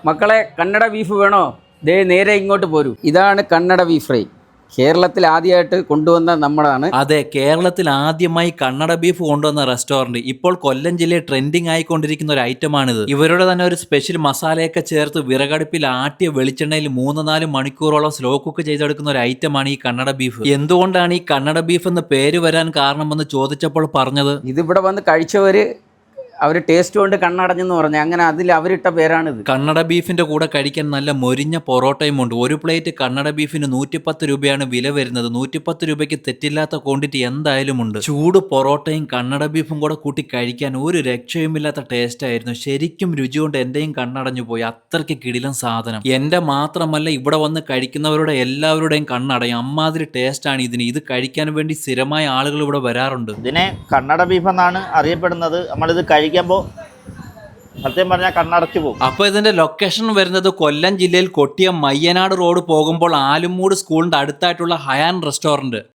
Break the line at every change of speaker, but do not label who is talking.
മക്കളെ കന്നഡ ബീഫ് വേണോ? ദേ നേരെ ഇങ്ങോട്ട് പോരൂ. ഇതാണ് കന്നഡ ബീഫ് ഫ്രൈ. കേരളത്തിൽ ആദ്യമായിട്ട് കൊണ്ടുവന്ന നമ്മളാണ്.
അതെ, കേരളത്തിൽ ആദ്യമായി കന്നഡ ബീഫ് കൊണ്ടുവന്ന റെസ്റ്റോറന്റ് ഇപ്പോൾ കൊല്ലം ജില്ലയിൽ ട്രെൻഡിങ് ആയിക്കൊണ്ടിരിക്കുന്ന ഒരു ഐറ്റമാണിത്. ഇവരുടെ തന്നെ ഒരു സ്പെഷ്യൽ മസാലയൊക്കെ ചേർത്ത് വിറകടുപ്പിൽ ആട്ടിയ വെളിച്ചെണ്ണയിൽ 3-4 മണിക്കൂറോളം സ്ലോ കുക്ക് ചെയ്തെടുക്കുന്ന ഒരു ഐറ്റമാണ് ഈ കന്നഡ ബീഫ്. എന്തുകൊണ്ടാണ് ഈ കന്നഡ ബീഫ് എന്ന് പേര് വരാൻ കാരണമെന്ന് ചോദിച്ചപ്പോൾ പറഞ്ഞത്,
ഇതിവിടെ വന്ന് കഴിച്ചവര് അവർ ടേസ്റ്റ് കൊണ്ട് കണ്ണടഞ്ഞെന്ന് പറഞ്ഞു. അങ്ങനെ അതിൽ അവരിട്ട പേരാണിത്.
കന്നഡ ബീഫിന്റെ കൂടെ കഴിക്കാൻ നല്ല മൊരിഞ്ഞ പൊറോട്ടയും ഉണ്ട്. ഒരു പ്ലേറ്റ് കന്നഡ ബീഫിന് 110 രൂപയാണ് വില വരുന്നത്. 110 രൂപയ്ക്ക് തെറ്റില്ലാത്ത ക്വാണ്ടിറ്റി എന്തായാലും ഉണ്ട്. ചൂട് പൊറോട്ടയും കന്നഡ ബീഫും കൂടെ കൂട്ടി കഴിക്കാൻ ഒരു രക്ഷയുമില്ലാത്ത ടേസ്റ്റ് ആയിരുന്നു. ശരിക്കും രുചി കൊണ്ട് എന്റെയും കണ്ണടഞ്ഞു പോയി. അത്രയ്ക്ക് കിടിലൻ സാധനം. എന്റെ മാത്രമല്ല, ഇവിടെ വന്ന് കഴിക്കുന്നവരുടെ എല്ലാവരുടെയും കണ്ണടയും. അമ്മാതിരി ടേസ്റ്റാണ് ഇതിന്. ഇത് കഴിക്കാൻ വേണ്ടി സ്ഥിരമായ ആളുകൾ ഇവിടെ വരാറുണ്ട്.
ഇതിനെ കന്നഡ ബീഫ് എന്നാണ് അറിയപ്പെടുന്നത്. നമ്മളിത് കഴിക്കുമ്പോൾ സത്യം പറഞ്ഞാൽ കണ്ണടച്ചു പോകും.
അപ്പോൾ ഇതിന്റെ ലൊക്കേഷൻ വരുന്നത് കൊല്ലം ജില്ലയിൽ കൊട്ടിയം മയ്യനാട് റോഡ് പോകുമ്പോൾ ആലുമൂട് സ്കൂളിന്റെ അടുത്തായിട്ടുള്ള ഹയാൻ റെസ്റ്റോറന്റ്.